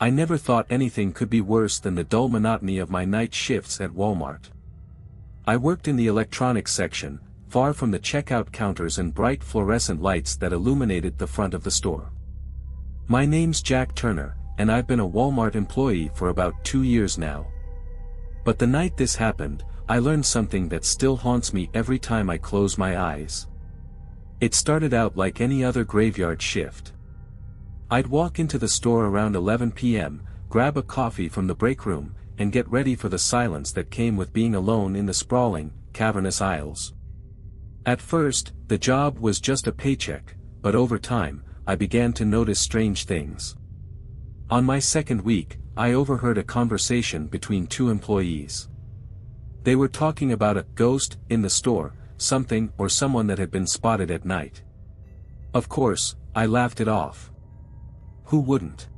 I never thought anything could be worse than the dull monotony of my night shifts at Walmart. I worked in the electronics section, far from the checkout counters and bright fluorescent lights that illuminated the front of the store. My name's Jack Turner, and I've been a Walmart employee for about 2 years now. But the night this happened, I learned something that still haunts me every time I close my eyes. It started out like any other graveyard shift. I'd walk into the store around 11 p.m., grab a coffee from the break room, and get ready for the silence that came with being alone in the sprawling, cavernous aisles. At first, the job was just a paycheck, but over time, I began to notice strange things. On my second week, I overheard a conversation between two employees. They were talking about a ghost in the store, something or someone that had been spotted at night. Of course, I laughed it off. Who wouldn't?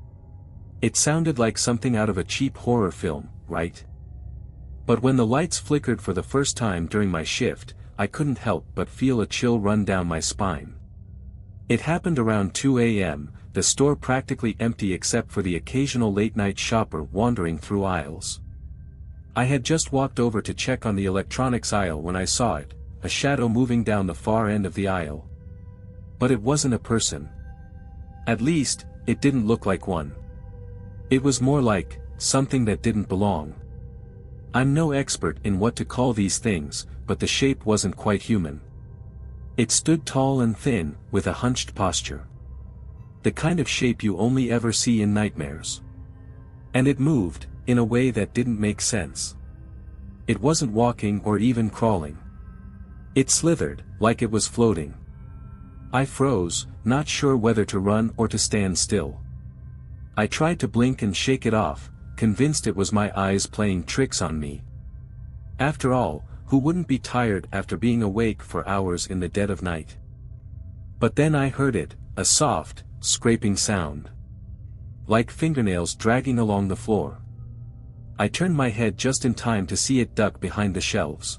It sounded like something out of a cheap horror film, right? But when the lights flickered for the first time during my shift, I couldn't help but feel a chill run down my spine. It happened around 2 a.m., the store practically empty except for the occasional late-night shopper wandering through aisles. I had just walked over to check on the electronics aisle when I saw it, a shadow moving down the far end of the aisle. But it wasn't a person. At least, it didn't look like one. It was more like something that didn't belong. I'm no expert in what to call these things, but the shape wasn't quite human. It stood tall and thin, with a hunched posture. The kind of shape you only ever see in nightmares. And it moved, in a way that didn't make sense. It wasn't walking or even crawling. It slithered, like it was floating. I froze, not sure whether to run or to stand still. I tried to blink and shake it off, convinced it was my eyes playing tricks on me. After all, who wouldn't be tired after being awake for hours in the dead of night? But then I heard it, a soft, scraping sound. Like fingernails dragging along the floor. I turned my head just in time to see it duck behind the shelves.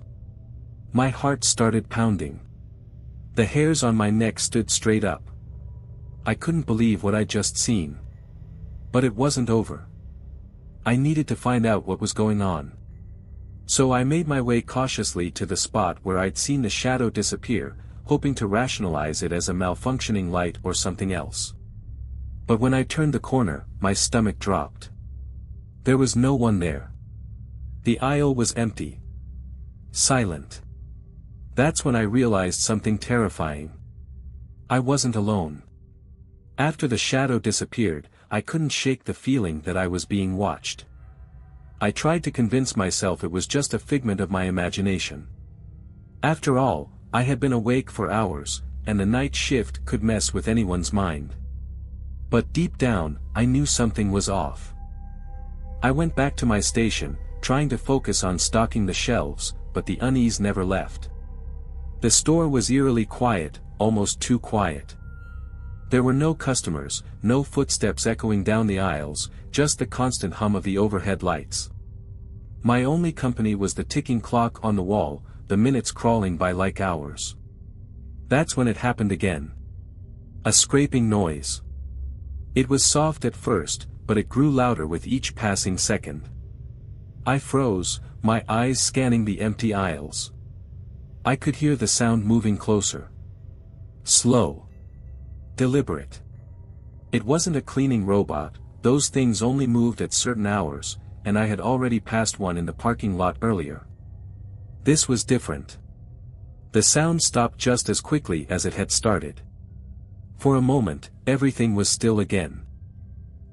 My heart started pounding. The hairs on my neck stood straight up. I couldn't believe what I'd just seen. But it wasn't over. I needed to find out what was going on. So I made my way cautiously to the spot where I'd seen the shadow disappear, hoping to rationalize it as a malfunctioning light or something else. But when I turned the corner, my stomach dropped. There was no one there. The aisle was empty. Silent. That's when I realized something terrifying. I wasn't alone. After the shadow disappeared, I couldn't shake the feeling that I was being watched. I tried to convince myself it was just a figment of my imagination. After all, I had been awake for hours, and the night shift could mess with anyone's mind. But deep down, I knew something was off. I went back to my station, trying to focus on stocking the shelves, but the unease never left. The store was eerily quiet, almost too quiet. There were no customers, no footsteps echoing down the aisles, just the constant hum of the overhead lights. My only company was the ticking clock on the wall, the minutes crawling by like hours. That's when it happened again. A scraping noise. It was soft at first, but it grew louder with each passing second. I froze, my eyes scanning the empty aisles. I could hear the sound moving closer. Slow. Deliberate. It wasn't a cleaning robot, those things only moved at certain hours, and I had already passed one in the parking lot earlier. This was different. The sound stopped just as quickly as it had started. For a moment, everything was still again.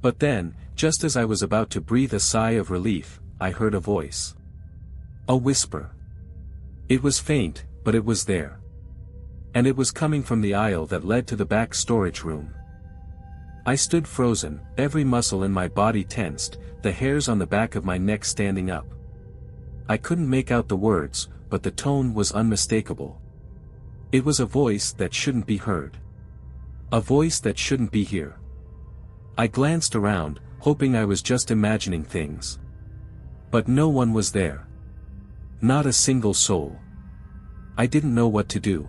But then, just as I was about to breathe a sigh of relief, I heard a voice. A whisper. It was faint, but it was there. And it was coming from the aisle that led to the back storage room. I stood frozen, every muscle in my body tensed, the hairs on the back of my neck standing up. I couldn't make out the words, but the tone was unmistakable. It was a voice that shouldn't be heard. A voice that shouldn't be here. I glanced around, hoping I was just imagining things. But no one was there. Not a single soul. I didn't know what to do.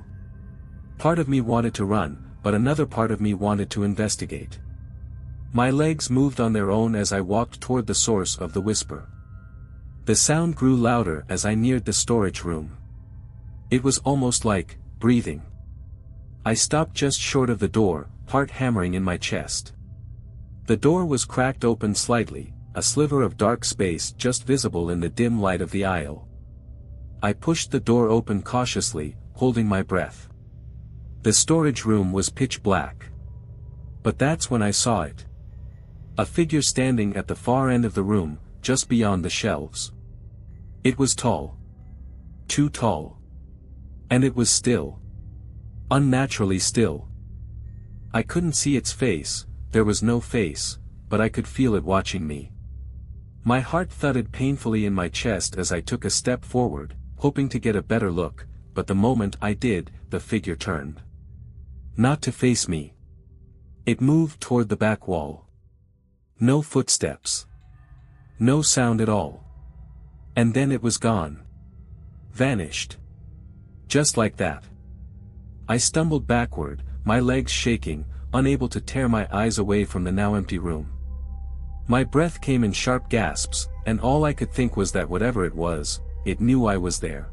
Part of me wanted to run, but another part of me wanted to investigate. My legs moved on their own as I walked toward the source of the whisper. The sound grew louder as I neared the storage room. It was almost like breathing. I stopped just short of the door, heart hammering in my chest. The door was cracked open slightly, a sliver of dark space just visible in the dim light of the aisle. I pushed the door open cautiously, holding my breath. The storage room was pitch black. But that's when I saw it. A figure standing at the far end of the room, just beyond the shelves. It was tall. Too tall. And it was still. Unnaturally still. I couldn't see its face, there was no face, but I could feel it watching me. My heart thudded painfully in my chest as I took a step forward, hoping to get a better look, but the moment I did, the figure turned. Not to face me. It moved toward the back wall. No footsteps. No sound at all. And then it was gone. Vanished. Just like that. I stumbled backward, my legs shaking, unable to tear my eyes away from the now empty room. My breath came in sharp gasps, and all I could think was that whatever it was, it knew I was there.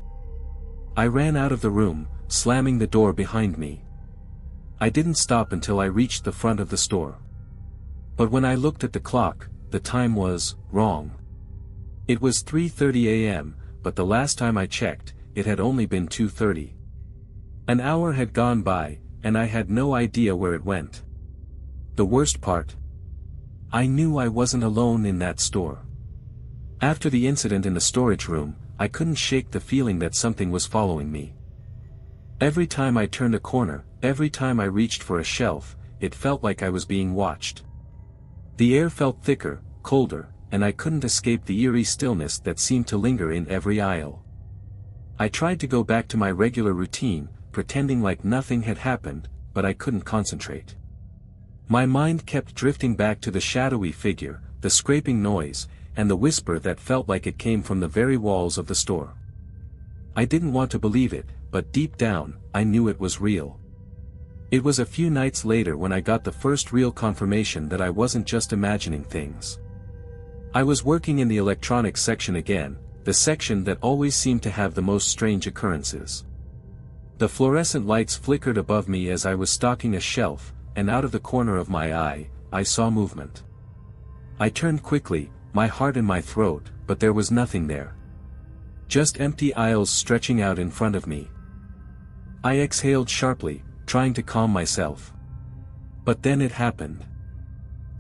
I ran out of the room, slamming the door behind me. I didn't stop until I reached the front of the store. But when I looked at the clock, the time was wrong. It was 3:30 a.m., but the last time I checked, it had only been 2:30. An hour had gone by, and I had no idea where it went. The worst part? I knew I wasn't alone in that store. After the incident in the storage room, I couldn't shake the feeling that something was following me. Every time I turned a corner, every time I reached for a shelf, it felt like I was being watched. The air felt thicker, colder, and I couldn't escape the eerie stillness that seemed to linger in every aisle. I tried to go back to my regular routine, pretending like nothing had happened, but I couldn't concentrate. My mind kept drifting back to the shadowy figure, the scraping noise, and the whisper that felt like it came from the very walls of the store. I didn't want to believe it, but deep down, I knew it was real. It was a few nights later when I got the first real confirmation that I wasn't just imagining things. I was working in the electronics section again, the section that always seemed to have the most strange occurrences. The fluorescent lights flickered above me as I was stocking a shelf, and out of the corner of my eye, I saw movement. I turned quickly, my heart in my throat, but there was nothing there. Just empty aisles stretching out in front of me. I exhaled sharply, trying to calm myself. But then it happened.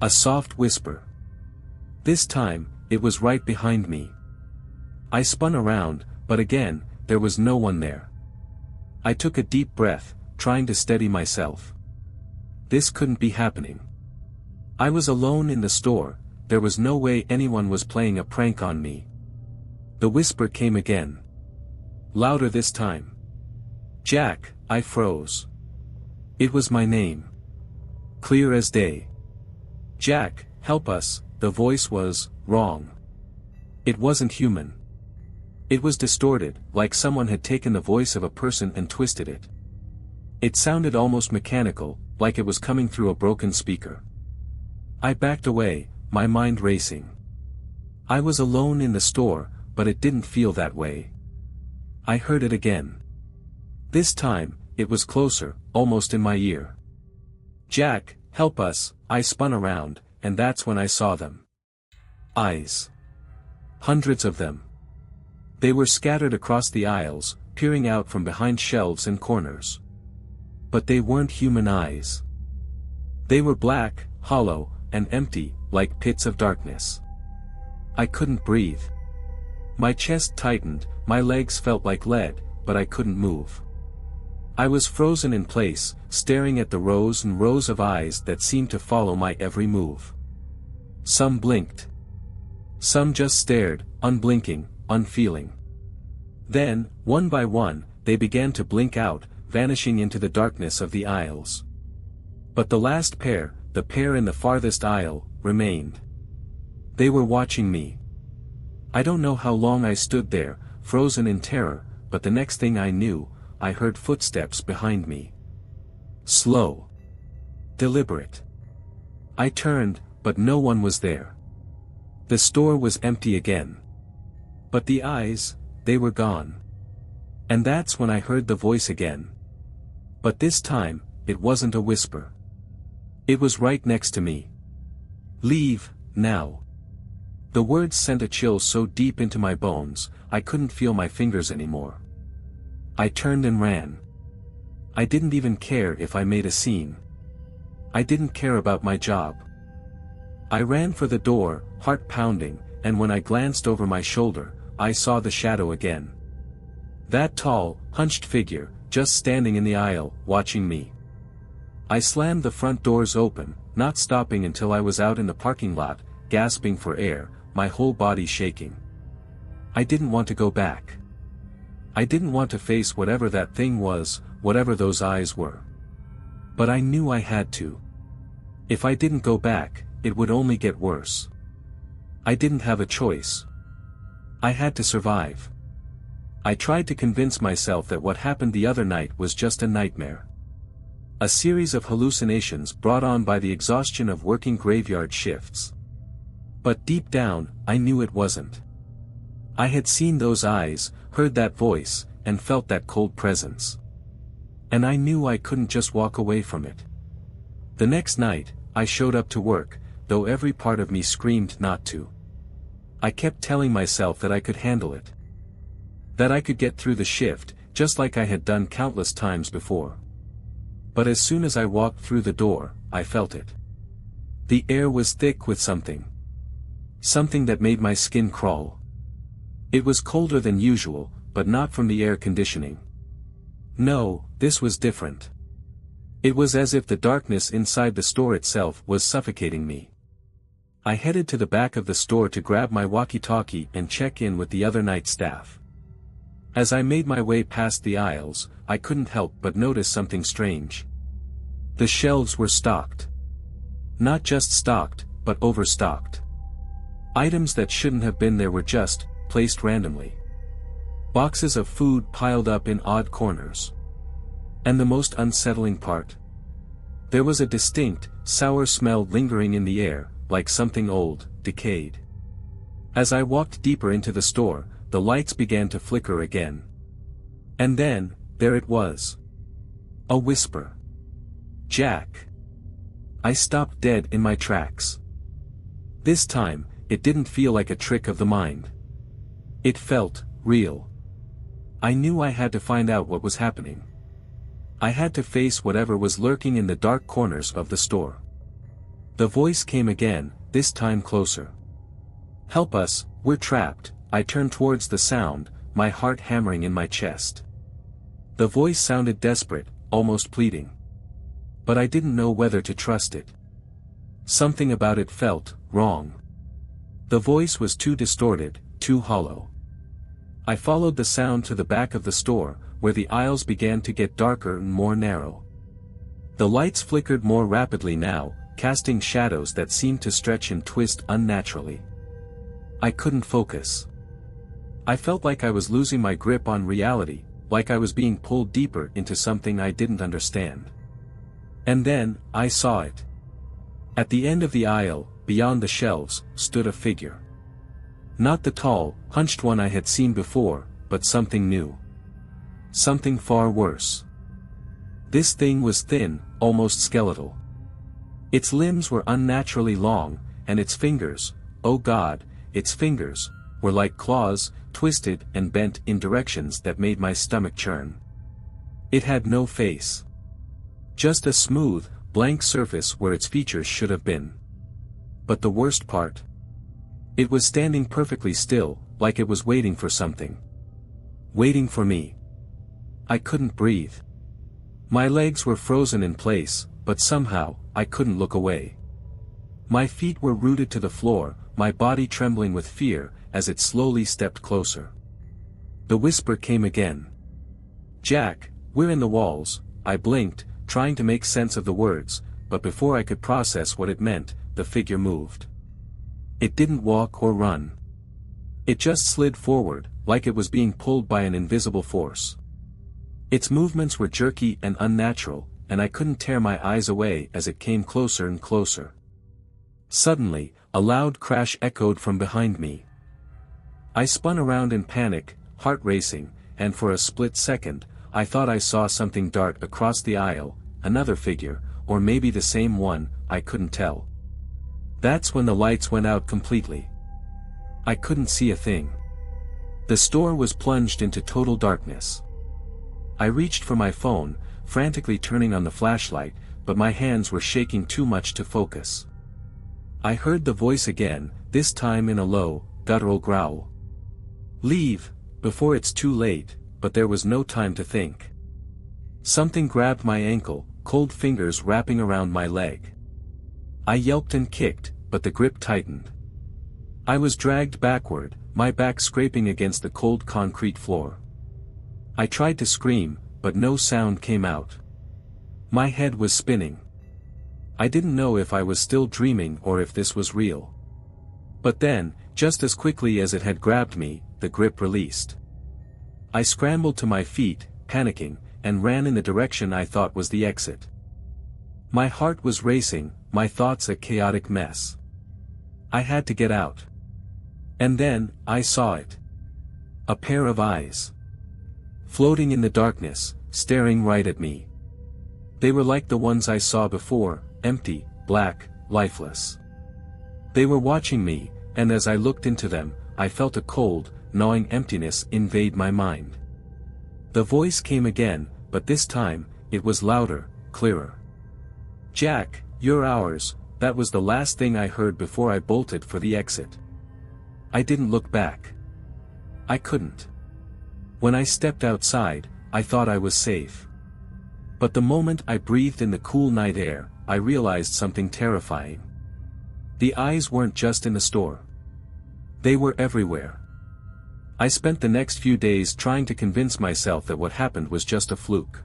A soft whisper. This time, it was right behind me. I spun around, but again, there was no one there. I took a deep breath, trying to steady myself. This couldn't be happening. I was alone in the store, there was no way anyone was playing a prank on me. The whisper came again. Louder this time. Jack, I froze. It was my name. Clear as day. Jack, help us, the voice was wrong. It wasn't human. It was distorted, like someone had taken the voice of a person and twisted it. It sounded almost mechanical, like it was coming through a broken speaker. I backed away, my mind racing. I was alone in the store, but it didn't feel that way. I heard it again. This time, it was closer, almost in my ear. Jack, help us, I spun around, and that's when I saw them. Eyes. Hundreds of them. They were scattered across the aisles, peering out from behind shelves and corners. But they weren't human eyes. They were black, hollow, and empty, like pits of darkness. I couldn't breathe. My chest tightened, my legs felt like lead, but I couldn't move. I was frozen in place, staring at the rows and rows of eyes that seemed to follow my every move. Some blinked. Some just stared, unblinking, unfeeling. Then, one by one, they began to blink out, vanishing into the darkness of the aisles. But the last pair, the pair in the farthest aisle, remained. They were watching me. I don't know how long I stood there, frozen in terror, but the next thing I knew, I heard footsteps behind me. Slow. Deliberate. I turned, but no one was there. The store was empty again. But the eyes, they were gone. And that's when I heard the voice again. But this time, it wasn't a whisper. It was right next to me. "Leave, now." The words sent a chill so deep into my bones, I couldn't feel my fingers anymore. I turned and ran. I didn't even care if I made a scene. I didn't care about my job. I ran for the door, heart pounding, and when I glanced over my shoulder, I saw the shadow again. That tall, hunched figure, just standing in the aisle, watching me. I slammed the front doors open, not stopping until I was out in the parking lot, gasping for air, my whole body shaking. I didn't want to go back. I didn't want to face whatever that thing was, whatever those eyes were. But I knew I had to. If I didn't go back, it would only get worse. I didn't have a choice. I had to survive. I tried to convince myself that what happened the other night was just a nightmare. A series of hallucinations brought on by the exhaustion of working graveyard shifts. But deep down, I knew it wasn't. I had seen those eyes, heard that voice, and felt that cold presence. And I knew I couldn't just walk away from it. The next night, I showed up to work, though every part of me screamed not to. I kept telling myself that I could handle it. That I could get through the shift, just like I had done countless times before. But as soon as I walked through the door, I felt it. The air was thick with something. Something that made my skin crawl. It was colder than usual, but not from the air conditioning. No, this was different. It was as if the darkness inside the store itself was suffocating me. I headed to the back of the store to grab my walkie-talkie and check in with the other night staff. As I made my way past the aisles, I couldn't help but notice something strange. The shelves were stocked. Not just stocked, but overstocked. Items that shouldn't have been there were just placed randomly. Boxes of food piled up in odd corners. And the most unsettling part? There was a distinct, sour smell lingering in the air, like something old, decayed. As I walked deeper into the store, the lights began to flicker again. And then, there it was. A whisper. "Jack." I stopped dead in my tracks. This time, it didn't feel like a trick of the mind. It felt real. I knew I had to find out what was happening. I had to face whatever was lurking in the dark corners of the store. The voice came again, this time closer. "Help us, we're trapped." I turned towards the sound, my heart hammering in my chest. The voice sounded desperate, almost pleading. But I didn't know whether to trust it. Something about it felt wrong. The voice was too distorted, too hollow. I followed the sound to the back of the store, where the aisles began to get darker and more narrow. The lights flickered more rapidly now, casting shadows that seemed to stretch and twist unnaturally. I couldn't focus. I felt like I was losing my grip on reality, like I was being pulled deeper into something I didn't understand. And then, I saw it. At the end of the aisle, beyond the shelves, stood a figure. Not the tall, hunched one I had seen before, but something new. Something far worse. This thing was thin, almost skeletal. Its limbs were unnaturally long, and its fingers, oh God, its fingers, were like claws, twisted and bent in directions that made my stomach churn. It had no face. Just a smooth, blank surface where its features should have been. But the worst part? It was standing perfectly still, like it was waiting for something. Waiting for me. I couldn't breathe. My legs were frozen in place, but somehow, I couldn't look away. My feet were rooted to the floor, my body trembling with fear, as it slowly stepped closer. The whisper came again. "Jack, we're in the walls." I blinked, trying to make sense of the words, but before I could process what it meant, the figure moved. It didn't walk or run. It just slid forward, like it was being pulled by an invisible force. Its movements were jerky and unnatural, and I couldn't tear my eyes away as it came closer and closer. Suddenly, a loud crash echoed from behind me. I spun around in panic, heart racing, and for a split second, I thought I saw something dart across the aisle, another figure, or maybe the same one, I couldn't tell. That's when the lights went out completely. I couldn't see a thing. The store was plunged into total darkness. I reached for my phone, frantically turning on the flashlight, but my hands were shaking too much to focus. I heard the voice again, this time in a low, guttural growl. "Leave, before it's too late," but there was no time to think. Something grabbed my ankle, cold fingers wrapping around my leg. I yelped and kicked, but the grip tightened. I was dragged backward, my back scraping against the cold concrete floor. I tried to scream, but no sound came out. My head was spinning. I didn't know if I was still dreaming or if this was real. But then, just as quickly as it had grabbed me, the grip released. I scrambled to my feet, panicking, and ran in the direction I thought was the exit. My heart was racing, my thoughts a chaotic mess. I had to get out. And then, I saw it. A pair of eyes. Floating in the darkness, staring right at me. They were like the ones I saw before, empty, black, lifeless. They were watching me, and as I looked into them, I felt a cold, gnawing emptiness invade my mind. The voice came again, but this time, it was louder, clearer. "Jack, you're ours," that was the last thing I heard before I bolted for the exit. I didn't look back. I couldn't. When I stepped outside, I thought I was safe. But the moment I breathed in the cool night air, I realized something terrifying. The eyes weren't just in the store. They were everywhere. I spent the next few days trying to convince myself that what happened was just a fluke.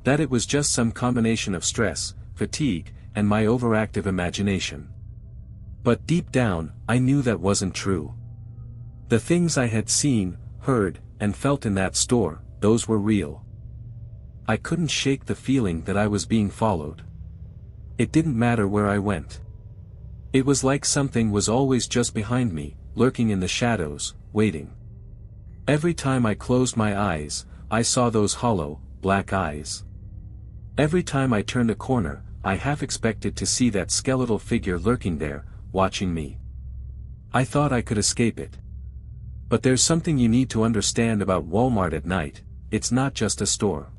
That it was just some combination of stress, fatigue, and my overactive imagination. But deep down, I knew that wasn't true. The things I had seen, heard, and felt in that store, those were real. I couldn't shake the feeling that I was being followed. It didn't matter where I went. It was like something was always just behind me, lurking in the shadows, waiting. Every time I closed my eyes, I saw those hollow, black eyes. Every time I turned a corner, I half expected to see that skeletal figure lurking there, watching me. I thought I could escape it. But there's something you need to understand about Walmart at night, it's not just a store.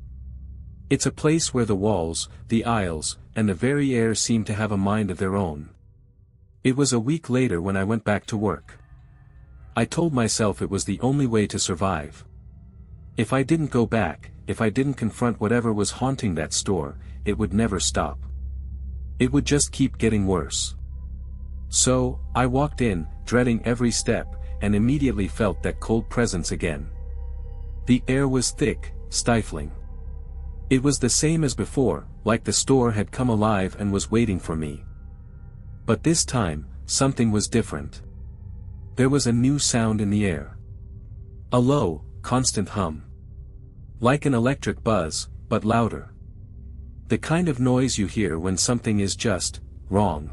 It's a place where the walls, the aisles, and the very air seem to have a mind of their own. It was a week later when I went back to work. I told myself it was the only way to survive. If I didn't go back, if I didn't confront whatever was haunting that store, it would never stop. It would just keep getting worse. So, I walked in, dreading every step, and immediately felt that cold presence again. The air was thick, stifling. It was the same as before, like the store had come alive and was waiting for me. But this time, something was different. There was a new sound in the air. A low, constant hum. Like an electric buzz, but louder. The kind of noise you hear when something is just wrong.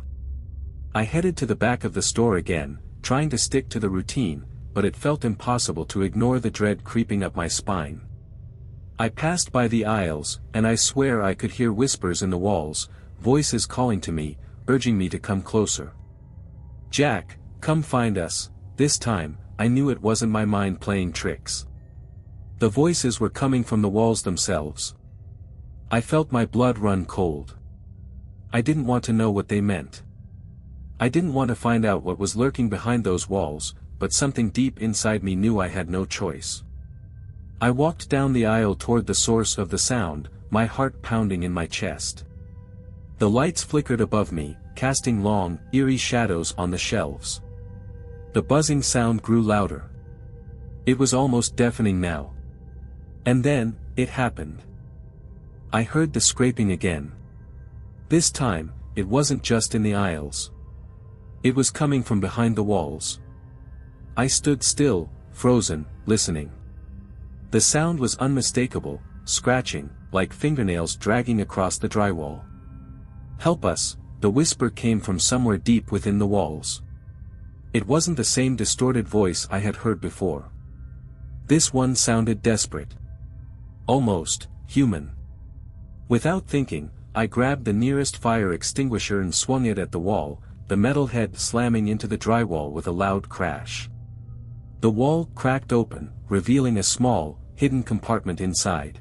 I headed to the back of the store again, trying to stick to the routine, but it felt impossible to ignore the dread creeping up my spine. I passed by the aisles, and I swear I could hear whispers in the walls, voices calling to me, urging me to come closer. "Jack, come find us." This time, I knew it wasn't my mind playing tricks. The voices were coming from the walls themselves. I felt my blood run cold. I didn't want to know what they meant. I didn't want to find out what was lurking behind those walls, but something deep inside me knew I had no choice. I walked down the aisle toward the source of the sound, my heart pounding in my chest. The lights flickered above me, casting long, eerie shadows on the shelves. The buzzing sound grew louder. It was almost deafening now. And then, it happened. I heard the scraping again. This time, it wasn't just in the aisles. It was coming from behind the walls. I stood still, frozen, listening. The sound was unmistakable, scratching, like fingernails dragging across the drywall. "Help us," the whisper came from somewhere deep within the walls. It wasn't the same distorted voice I had heard before. This one sounded desperate. Almost human. Without thinking, I grabbed the nearest fire extinguisher and swung it at the wall, the metal head slamming into the drywall with a loud crash. The wall cracked open, revealing a small, hidden compartment inside.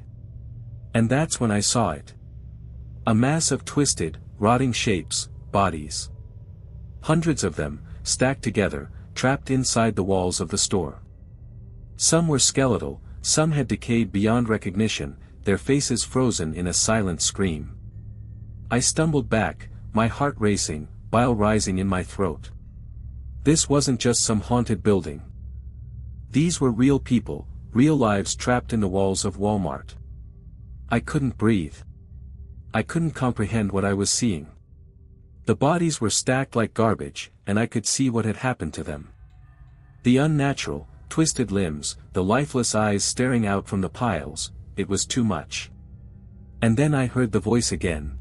And that's when I saw it. A mass of twisted, rotting shapes, bodies. Hundreds of them, stacked together, trapped inside the walls of the store. Some were skeletal, some had decayed beyond recognition, their faces frozen in a silent scream. I stumbled back, my heart racing, bile rising in my throat. This wasn't just some haunted building. These were real people, real lives trapped in the walls of Walmart. I couldn't breathe. I couldn't comprehend what I was seeing. The bodies were stacked like garbage, and I could see what had happened to them. The unnatural, twisted limbs, the lifeless eyes staring out from the piles, it was too much. And then I heard the voice again.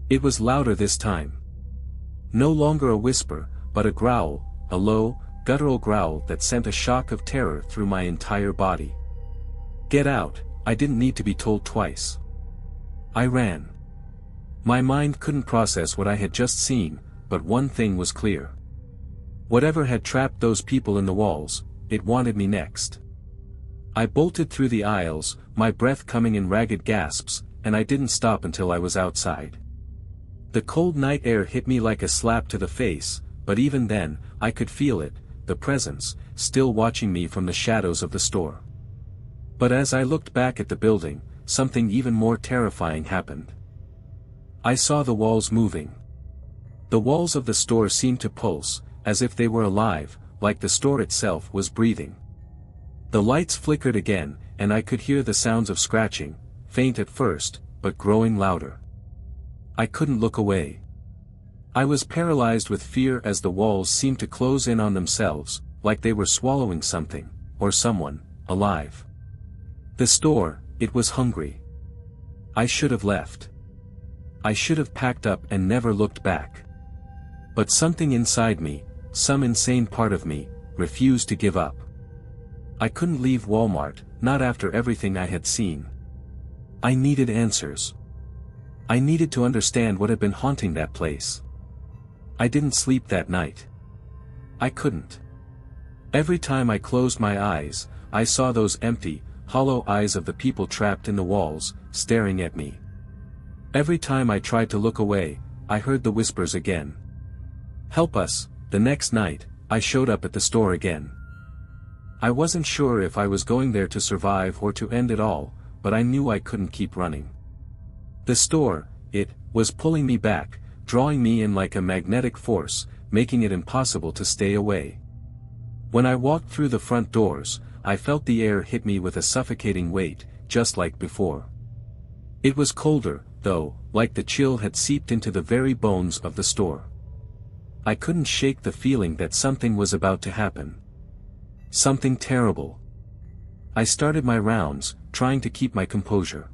It was louder this time. No longer a whisper, but a growl, a low, guttural growl that sent a shock of terror through my entire body. Get out, I didn't need to be told twice. I ran. My mind couldn't process what I had just seen, but one thing was clear. Whatever had trapped those people in the walls, it wanted me next. I bolted through the aisles, my breath coming in ragged gasps, and I didn't stop until I was outside. The cold night air hit me like a slap to the face, but even then, I could feel it, the presence, still watching me from the shadows of the store. But as I looked back at the building, something even more terrifying happened. I saw the walls moving. The walls of the store seemed to pulse, as if they were alive, like the store itself was breathing. The lights flickered again, and I could hear the sounds of scratching, faint at first, but growing louder. I couldn't look away. I was paralyzed with fear as the walls seemed to close in on themselves, like they were swallowing something, or someone, alive. The store, it was hungry. I should have left. I should have packed up and never looked back. But something inside me, some insane part of me, refused to give up. I couldn't leave Walmart, not after everything I had seen. I needed answers. I needed to understand what had been haunting that place. I didn't sleep that night. I couldn't. Every time I closed my eyes, I saw those empty, hollow eyes of the people trapped in the walls, staring at me. Every time I tried to look away, I heard the whispers again. Help us. The next night, I showed up at the store again. I wasn't sure if I was going there to survive or to end it all, but I knew I couldn't keep running. The store, it was pulling me back, drawing me in like a magnetic force, making it impossible to stay away. When I walked through the front doors, I felt the air hit me with a suffocating weight, just like before. It was colder, though, like the chill had seeped into the very bones of the store. I couldn't shake the feeling that something was about to happen. Something terrible. I started my rounds, trying to keep my composure.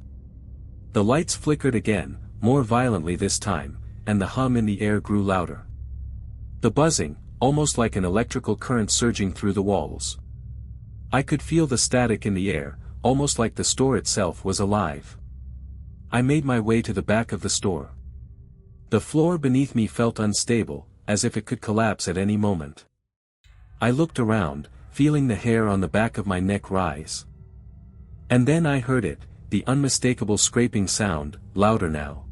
The lights flickered again, more violently this time, and the hum in the air grew louder. The buzzing, almost like an electrical current surging through the walls. I could feel the static in the air, almost like the store itself was alive. I made my way to the back of the store. The floor beneath me felt unstable, as if it could collapse at any moment. I looked around, feeling the hair on the back of my neck rise. And then I heard it, the unmistakable scraping sound, louder now.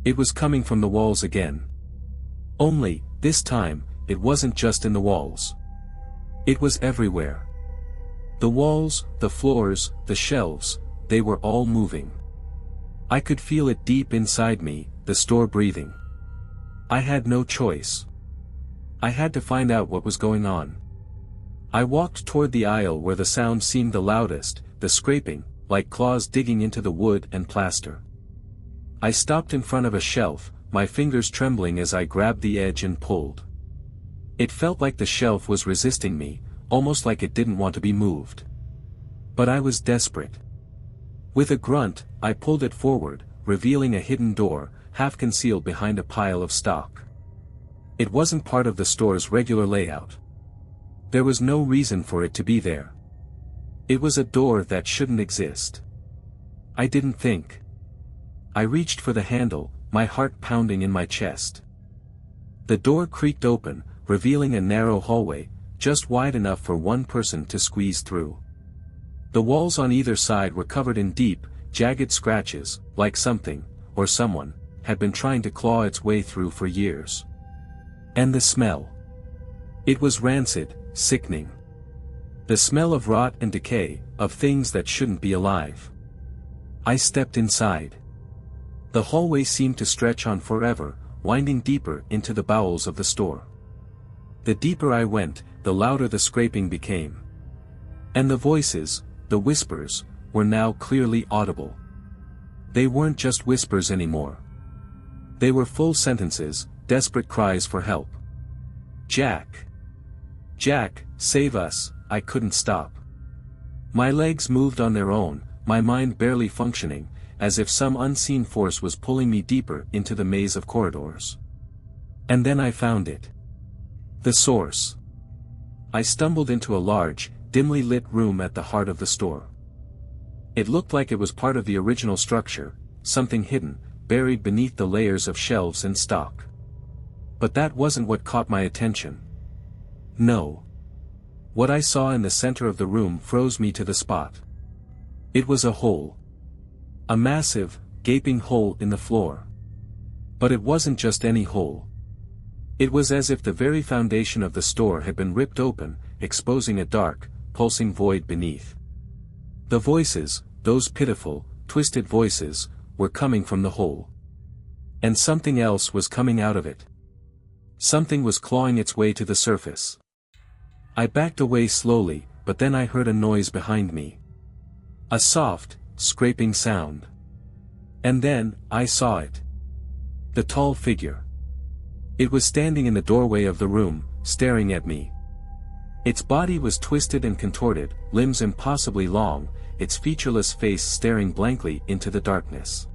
It was coming from the walls again. Only, this time, it wasn't just in the walls. It was everywhere. The walls, the floors, the shelves, they were all moving. I could feel it deep inside me, the store breathing. I had no choice. I had to find out what was going on. I walked toward the aisle where the sound seemed the loudest, the scraping, like claws digging into the wood and plaster. I stopped in front of a shelf, my fingers trembling as I grabbed the edge and pulled. It felt like the shelf was resisting me, almost like it didn't want to be moved. But I was desperate. With a grunt, I pulled it forward, revealing a hidden door, half concealed behind a pile of stock. It wasn't part of the store's regular layout. There was no reason for it to be there. It was a door that shouldn't exist. I didn't think. I reached for the handle, my heart pounding in my chest. The door creaked open, revealing a narrow hallway, just wide enough for one person to squeeze through. The walls on either side were covered in deep, jagged scratches, like something, or someone, had been trying to claw its way through for years. And the smell. It was rancid, sickening. The smell of rot and decay, of things that shouldn't be alive. I stepped inside. The hallway seemed to stretch on forever, winding deeper into the bowels of the store. The deeper I went, the louder the scraping became. And the voices, the whispers, were now clearly audible. They weren't just whispers anymore. They were full sentences, desperate cries for help. Jack! Jack, save us! I couldn't stop. My legs moved on their own, my mind barely functioning, as if some unseen force was pulling me deeper into the maze of corridors. And then I found it. The source. I stumbled into a large, dimly lit room at the heart of the store. It looked like it was part of the original structure, something hidden, buried beneath the layers of shelves and stock. But that wasn't what caught my attention. No. What I saw in the center of the room froze me to the spot. It was a hole. A massive, gaping hole in the floor. But it wasn't just any hole. It was as if the very foundation of the store had been ripped open, exposing a dark, pulsing void beneath. The voices, those pitiful, twisted voices, were coming from the hole. And something else was coming out of it. Something was clawing its way to the surface. I backed away slowly, but then I heard a noise behind me. A soft, scraping sound. And then, I saw it. The tall figure. It was standing in the doorway of the room, staring at me. Its body was twisted and contorted, limbs impossibly long, its featureless face staring blankly into the darkness.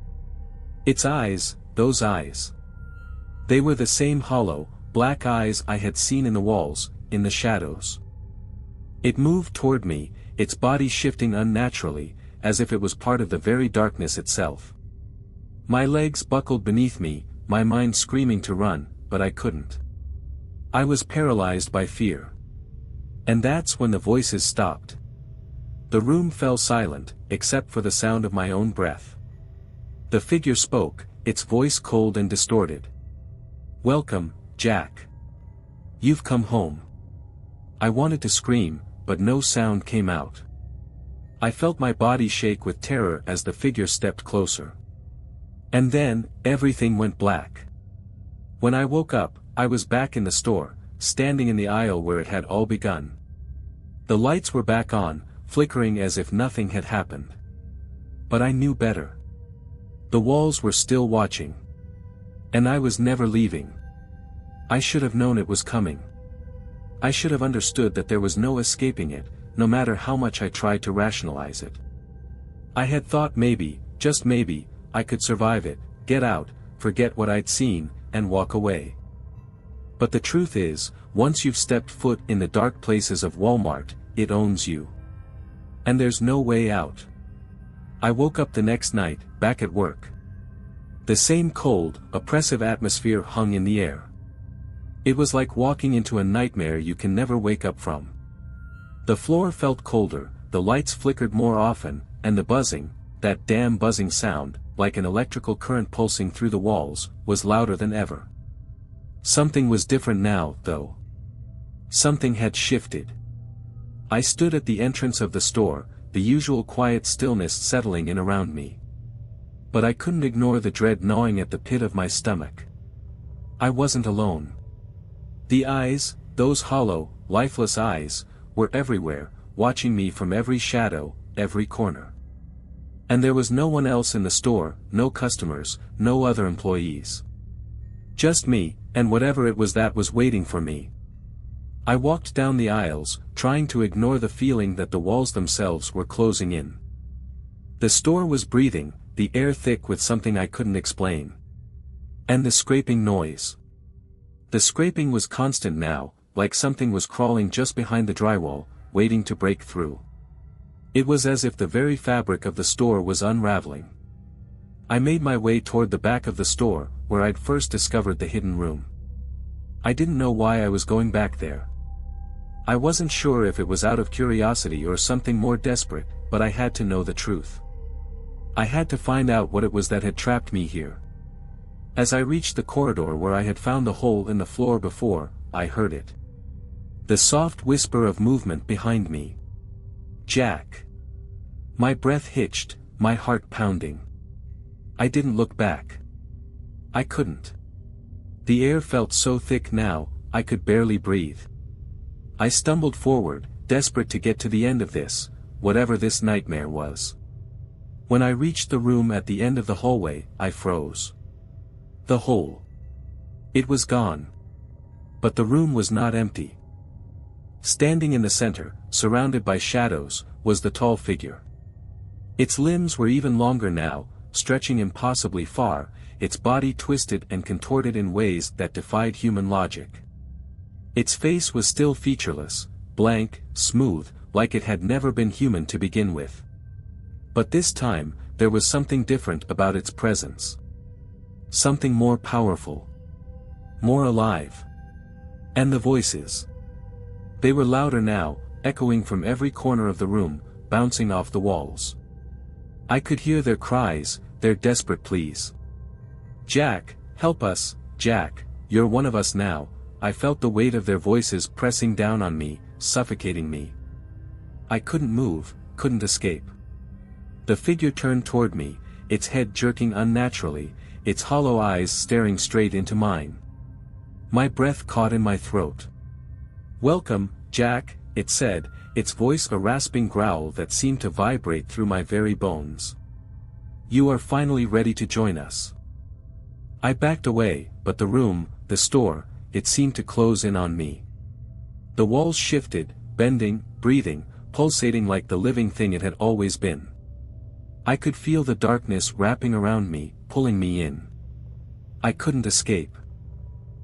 Its eyes, those eyes. They were the same hollow, black eyes I had seen in the walls, in the shadows. It moved toward me, its body shifting unnaturally, as if it was part of the very darkness itself. My legs buckled beneath me, my mind screaming to run, but I couldn't. I was paralyzed by fear. And that's when the voices stopped. The room fell silent, except for the sound of my own breath. The figure spoke, its voice cold and distorted. "Welcome, Jack. You've come home." I wanted to scream, but no sound came out. I felt my body shake with terror as the figure stepped closer. And then, everything went black. When I woke up, I was back in the store, standing in the aisle where it had all begun. The lights were back on, flickering as if nothing had happened. But I knew better. The walls were still watching. And I was never leaving. I should have known it was coming. I should have understood that there was no escaping it, no matter how much I tried to rationalize it. I had thought maybe, just maybe, I could survive it, get out, forget what I'd seen, and walk away. But the truth is, once you've stepped foot in the dark places of Walmart, it owns you. And there's no way out. I woke up the next night, back at work. The same cold, oppressive atmosphere hung in the air. It was like walking into a nightmare you can never wake up from. The floor felt colder, the lights flickered more often, and the buzzing, that damn buzzing sound, like an electrical current pulsing through the walls, was louder than ever. Something was different now, though. Something had shifted. I stood at the entrance of the store, the usual quiet stillness settling in around me. But I couldn't ignore the dread gnawing at the pit of my stomach. I wasn't alone. The eyes, those hollow, lifeless eyes, were everywhere, watching me from every shadow, every corner. And there was no one else in the store, no customers, no other employees. Just me, and whatever it was that was waiting for me. I walked down the aisles, trying to ignore the feeling that the walls themselves were closing in. The store was breathing, the air thick with something I couldn't explain. And the scraping noise. The scraping was constant now, like something was crawling just behind the drywall, waiting to break through. It was as if the very fabric of the store was unraveling. I made my way toward the back of the store, where I'd first discovered the hidden room. I didn't know why I was going back there. I wasn't sure if it was out of curiosity or something more desperate, but I had to know the truth. I had to find out what it was that had trapped me here. As I reached the corridor where I had found the hole in the floor before, I heard it. The soft whisper of movement behind me. Jack. My breath hitched, my heart pounding. I didn't look back. I couldn't. The air felt so thick now, I could barely breathe. I stumbled forward, desperate to get to the end of this, whatever this nightmare was. When I reached the room at the end of the hallway, I froze. The hole. It was gone. But the room was not empty. Standing in the center, surrounded by shadows, was the tall figure. Its limbs were even longer now, stretching impossibly far, its body twisted and contorted in ways that defied human logic. Its face was still featureless, blank, smooth, like it had never been human to begin with. But this time, there was something different about its presence. Something more powerful. More alive. And the voices. They were louder now, echoing from every corner of the room, bouncing off the walls. I could hear their cries, their desperate pleas. Jack, help us, Jack, you're one of us now. I felt the weight of their voices pressing down on me, suffocating me. I couldn't move, couldn't escape. The figure turned toward me, its head jerking unnaturally, its hollow eyes staring straight into mine. My breath caught in my throat. Welcome, Jack, it said, its voice a rasping growl that seemed to vibrate through my very bones. You are finally ready to join us. I backed away, but the room, the store, it seemed to close in on me. The walls shifted, bending, breathing, pulsating like the living thing it had always been. I could feel the darkness wrapping around me, pulling me in. I couldn't escape.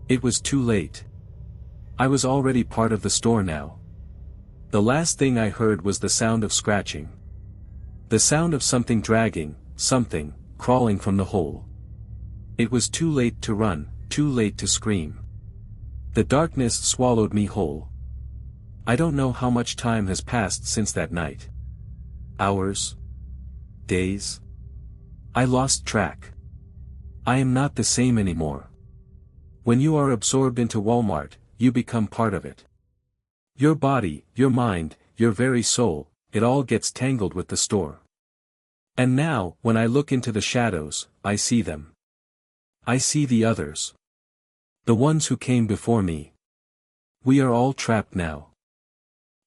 It was too late. I was already part of the store now. The last thing I heard was the sound of scratching. The sound of something dragging, something, crawling from the hole. It was too late to run, too late to scream. The darkness swallowed me whole. I don't know how much time has passed since that night. Hours? Days? I lost track. I am not the same anymore. When you are absorbed into Walmart, you become part of it. Your body, your mind, your very soul, it all gets tangled with the store. And now, when I look into the shadows, I see them. I see the others. The ones who came before me. We are all trapped now.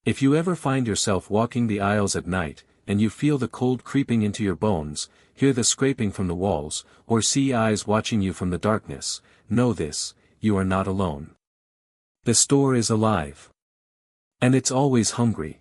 If you ever find yourself walking the aisles at night, and you feel the cold creeping into your bones, hear the scraping from the walls, or see eyes watching you from the darkness, know this, you are not alone. The store is alive. And it's always hungry.